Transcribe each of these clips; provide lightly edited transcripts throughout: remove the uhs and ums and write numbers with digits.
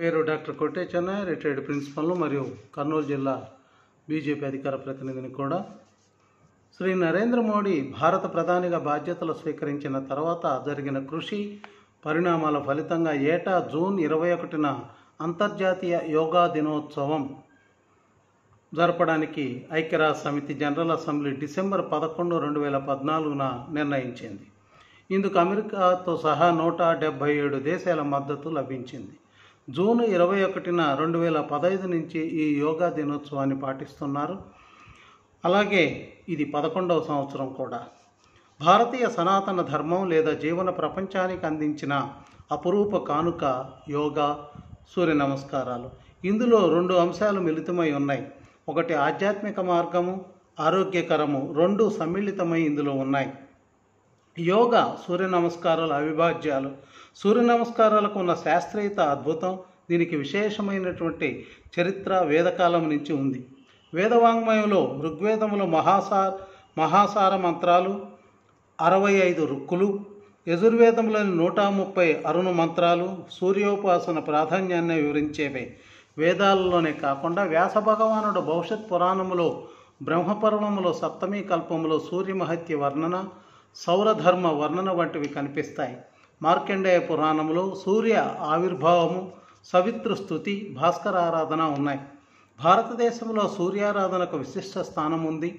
పేరు డాక్టర్ కొట్టే Chennaiah, retired principal మరియు కర్నూలు జిల్లా బీజేపీ అధికార ప్రతినిధిని కూడా. శ్రీ నరేంద్ర మోడీ భారత ప్రధానిగా బాధ్యతలు స్వీకరించిన తర్వాత జరిగిన కృషి పరిణామాల ఫలితంగా ఏటా జూన్ 21న అంతర్జాతీయ యోగా దినోత్సవం జరపడానికి ఐక్యరాజ్య సమితి జనరల్ అసెంబ్లీ డిసెంబర్ 11, 2014న నిర్ణయించింది. ఇందుకు అమెరికాతో సహా 177 దేశాల మద్దతు లభించింది. జూన్ 21న 2015 నుంచి ఈ యోగా దినోత్సవాన్ని పాటిస్తున్నారు. అలాగే ఇది 11వ సంవత్సరం కూడా. భారతీయ సనాతన ధర్మం లేదా జీవన ప్రపంచానికి అందించిన అపురూప కానుక యోగా, సూర్య నమస్కారాలు. ఇందులో 2 అంశాలు మిళితమై ఉన్నాయి. ఒకటి ఆధ్యాత్మిక మార్గము, ఆరోగ్యకరము, 2 సమ్మిళితమై ఇందులో ఉన్నాయి. యోగా, సూర్య నమస్కారాలు అవిభాజ్యాలు. సూర్య నమస్కారాలకు ఉన్న శాస్త్రీయత అద్భుతం. దీనికి విశేషమైనటువంటి చరిత్ర వేదకాలం నుంచి ఉంది. వేదవాంగ్మయంలో ఋగ్వేదంలో మహాసార మంత్రాలు 65 రుక్కులు, యజుర్వేదంలోని 130 అరుణ మంత్రాలు సూర్యోపాసన ప్రాధాన్యాన్ని వివరించేవే. వేదాలలోనే కాకుండా వ్యాస భగవానుడు భవిష్యత్ పురాణములో బ్రహ్మపర్వములో సప్తమీ కల్పములో సూర్యమహత్య వర్ణన, సౌరధర్మ వర్ణన వంటివి కనిపిస్తాయి. మార్కండేయ పురాణంలో సూర్య ఆవిర్భావము, సవితృస్తుతి, భాస్కర ఆరాధన ఉన్నాయి. భారతదేశంలో సూర్యారాధనకు విశిష్ట స్థానం ఉంది.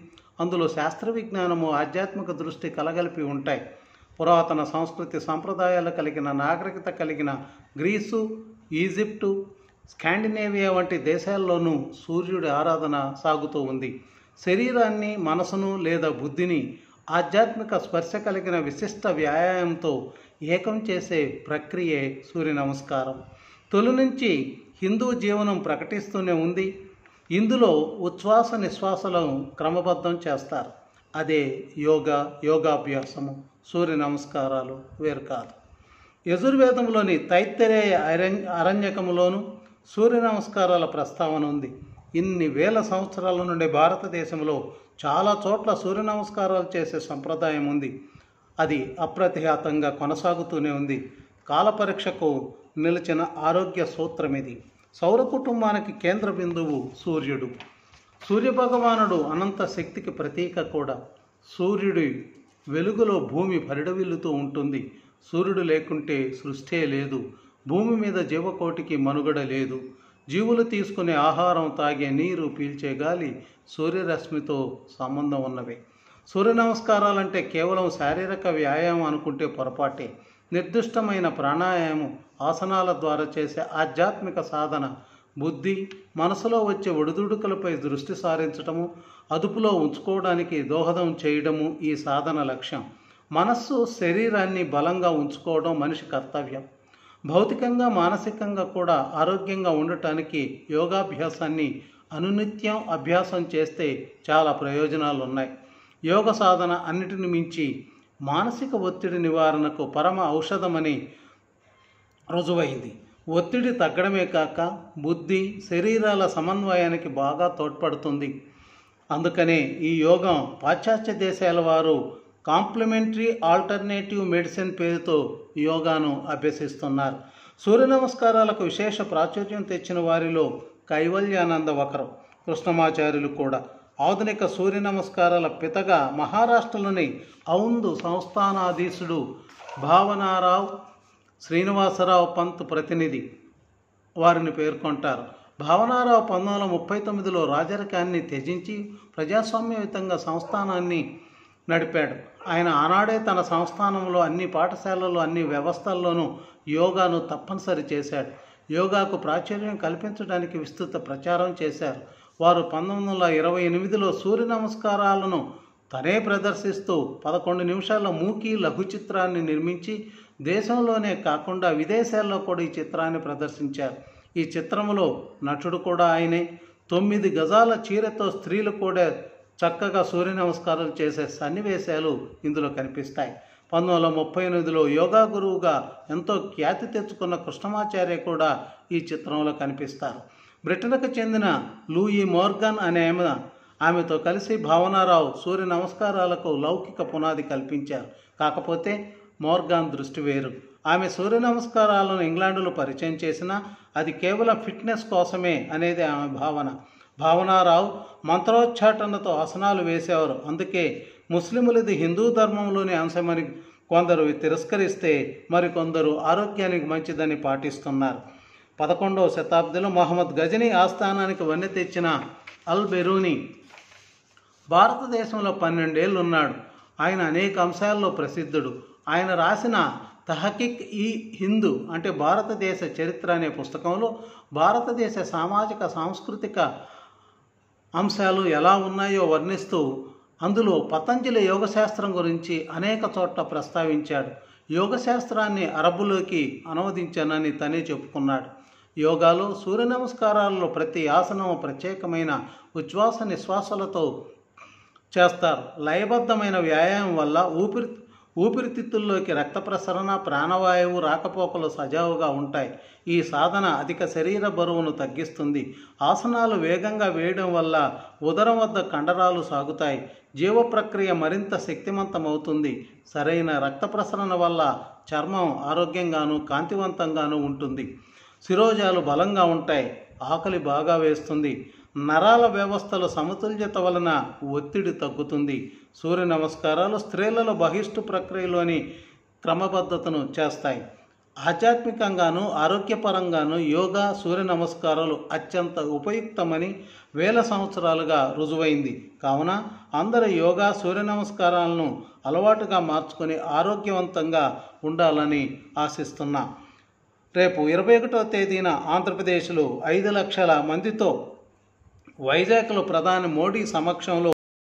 అందులో శాస్త్ర విజ్ఞానము, ఆధ్యాత్మిక దృష్టి కలగలిపి ఉంటాయి. పురాతన సంస్కృతి సంప్రదాయాలు కలిగిన నాగరికత కలిగిన గ్రీసు, ఈజిప్టు, స్కాండినేవియా వంటి దేశాల్లోనూ సూర్యుడి ఆరాధన సాగుతూ ఉంది. శరీరాన్ని, మనసును లేదా బుద్ధిని ఆధ్యాత్మిక స్పర్శ కలిగిన విశిష్ట వ్యాయామంతో ఏకం చేసే ప్రక్రియే సూర్య నమస్కారం. తొలి నుంచి హిందూ జీవనం ప్రకటిస్తూనే ఉంది. ఇందులో ఉచ్ఛ్వాస నిశ్వాసలను క్రమబద్ధం చేస్తారు. అదే యోగాభ్యాసము. సూర్య నమస్కారాలు వేరు కాదు. యజుర్వేదంలోని తైత్తరేయ అరణ్యకములోను సూర్య నమస్కారాల ప్రస్తావన ఉంది. ఇన్ని వేల సంవత్సరాల నుండి భారతదేశంలో చాలా చోట్ల సూర్య నమస్కారాలు చేసే సంప్రదాయం ఉంది. అది అప్రతిహతంగా కొనసాగుతూనే ఉంది. కాలపరీక్షకు నిలిచిన ఆరోగ్య సూత్రం ఇది. సౌర కుటుంబానికి కేంద్ర బిందువు సూర్యుడు. సూర్యభగవానుడు అనంత శక్తికి ప్రతీక కూడా. సూర్యుడి వెలుగులో భూమి పరిడవిల్లుతూ ఉంటుంది. సూర్యుడు లేకుంటే సృష్టే లేదు. భూమి మీద జీవకోటికి మనుగడ లేదు. జీవులు తీసుకునే ఆహారం, తాగే నీరు, పీల్చే గాలి సూర్యరశ్మితో సంబంధం ఉన్నవే. సూర్య నమస్కారాలంటే కేవలం శారీరక వ్యాయామం అనుకుంటే పొరపాటే. నిర్దిష్టమైన ప్రాణాయామం, ఆసనాల ద్వారా చేసే ఆధ్యాత్మిక సాధన. బుద్ధి, మనసులో వచ్చే ఒడిదుడుకులపై దృష్టి సారించడము, అదుపులో ఉంచుకోవడానికి దోహదం చేయడము ఈ సాధన లక్ష్యం. మనస్సు, శరీరాన్ని బలంగా ఉంచుకోవడం మనిషి కర్తవ్యం. భౌతికంగా, మానసికంగా కూడా ఆరోగ్యంగా ఉండటానికి యోగాభ్యాసాన్ని అనునిత్యం అభ్యాసం చేస్తే చాలా ప్రయోజనాలు ఉన్నాయి. యోగ సాధన అన్నిటిని మించి మానసిక ఒత్తిడి నివారణకు పరమ ఔషధమని రుజువైంది. ఒత్తిడి తగ్గడమే కాక బుద్ధి, శరీరాల సమన్వయానికి బాగా తోడ్పడుతుంది. అందుకనే ఈ యోగం పాశ్చాత్య దేశాల వారు కాంప్లిమెంటరీ ఆల్టర్నేటివ్ మెడిసిన్ పేరుతో యోగాను అభ్యసిస్తున్నారు. సూర్య నమస్కారాలకు విశేష ప్రాచుర్యం తెచ్చిన వారిలో కైవల్యానంద ఒకరు. కృష్ణమాచార్యులు కూడా. ఆధునిక సూర్య నమస్కారాల పితగా మహారాష్ట్రలోని ఔంధ్ సంస్థానాధీశుడు భావనారావు శ్రీనివాసరావు పంత్ ప్రతినిధి వారిని పేర్కొంటారు. భావనారావు 1939లో రాజరికాన్ని త్యజించి ప్రజాస్వామ్యయుతంగా సంస్థానాన్ని నడిపాడు. ఆయన ఆనాడే తన సంస్థానంలో అన్ని పాఠశాలల్లో, అన్ని వ్యవస్థల్లోనూ యోగాను తప్పనిసరి చేశాడు. యోగాకు ప్రాచుర్యం కల్పించడానికి విస్తృత ప్రచారం చేశారు. వారు 1928లో సూర్య నమస్కారాలను తనే ప్రదర్శిస్తూ 11 నిమిషాల మూకీ లఘు చిత్రాన్ని నిర్మించి దేశంలోనే కాకుండా విదేశాల్లో కూడా ఈ చిత్రాన్ని ప్రదర్శించారు. ఈ చిత్రంలో నటుడు కూడా ఆయనే. 9 గజాల చీరతో స్త్రీలు కూడా చక్కగా సూర్య నమస్కారాలు చేసే సన్నివేశాలు ఇందులో కనిపిస్తాయి. 1938లో యోగా గురువుగా ఎంతో ఖ్యాతి తెచ్చుకున్న కృష్ణమాచార్య కూడా ఈ చిత్రంలో కనిపిస్తారు. బ్రిటన్కు చెందిన లూయి మోర్గన్ అనే ఆమెతో కలిసి భావనారావు సూర్య నమస్కారాలకు లౌకిక పునాది కల్పించారు. కాకపోతే మోర్గాన్ దృష్టి వేరు. ఆమె సూర్య నమస్కారాలను ఇంగ్లాండ్లో పరిచయం చేసినా అది కేవలం ఫిట్నెస్ కోసమే అనేది ఆమె భావన. భావనారావు మంత్రోచ్చాటనతో ఆసనాలు వేసేవారు. అందుకే ముస్లిములది హిందూ ధర్మంలోని అంశమని కొందరు తిరస్కరిస్తే మరికొందరు ఆరోగ్యానికి మంచిదని పాటిస్తున్నారు. 11వ శతాబ్దిలో మహమ్మద్ గజనీ ఆస్థానానికి వన్నె తెచ్చిన అల్ బెరూని భారతదేశంలో 12 ఏళ్ళు ఉన్నాడు. ఆయన అనేక అంశాల్లో ప్రసిద్ధుడు. ఆయన రాసిన తహకీక్ ఈ హిందూ అంటే భారతదేశ చరిత్ర అనే పుస్తకంలో భారతదేశ సామాజిక సాంస్కృతిక అంశాలు ఎలా ఉన్నాయో వర్ణిస్తూ అందులో పతంజలి యోగశాస్త్రం గురించి అనేక చోట్ల ప్రస్తావించాడు. యోగశాస్త్రాన్ని అరబ్బులోకి అనువదించానని తనే చెప్పుకున్నాడు. యోగాలో సూర్య నమస్కారాలలో ప్రతి ఆసనం ప్రత్యేకమైన ఉచ్ఛ్వాస నిశ్వాసాలతో చేస్తారు. లయబద్ధమైన వ్యాయామం వల్ల ఊపిరితిత్తుల్లోకి రక్త ప్రసరణ, ప్రాణవాయువు రాకపోకలు సజావుగా ఉంటాయి. ఈ సాధన అధిక శరీర బరువును తగ్గిస్తుంది. ఆసనాలు వేగంగా వేయడం వల్ల ఉదరం వద్ద కండరాలు సాగుతాయి. జీవ ప్రక్రియ మరింత శక్తివంతమవుతుంది. సరైన రక్త ప్రసరణ వల్ల చర్మం ఆరోగ్యంగాను కాంతివంతంగాను ఉంటుంది. శిరోజాలు బలంగా ఉంటాయి. ఆకలి బాగా వేస్తుంది. నరాల వ్యవస్థల సమతుల్యత వలన ఒత్తిడి తగ్గుతుంది. సూర్య నమస్కారాలు స్త్రీలలో బహిష్టు ప్రక్రియలోని క్రమబద్ధతను చేస్తాయి. ఆధ్యాత్మికంగాను ఆరోగ్యపరంగాను యోగా, సూర్య నమస్కారాలు అత్యంత ఉపయుక్తమని వేల సంవత్సరాలుగా రుజువైంది. కావున అందరూ యోగా, సూర్య నమస్కారాలను అలవాటుగా మార్చుకొని ఆరోగ్యవంతంగా ఉండాలని ఆశిస్తున్నా. రేపు 21వ తేదీన ఆంధ్రప్రదేశ్లో 5 లక్షల మందితో వైజాగ్లో ప్రధాని మోడీ సమక్షంలో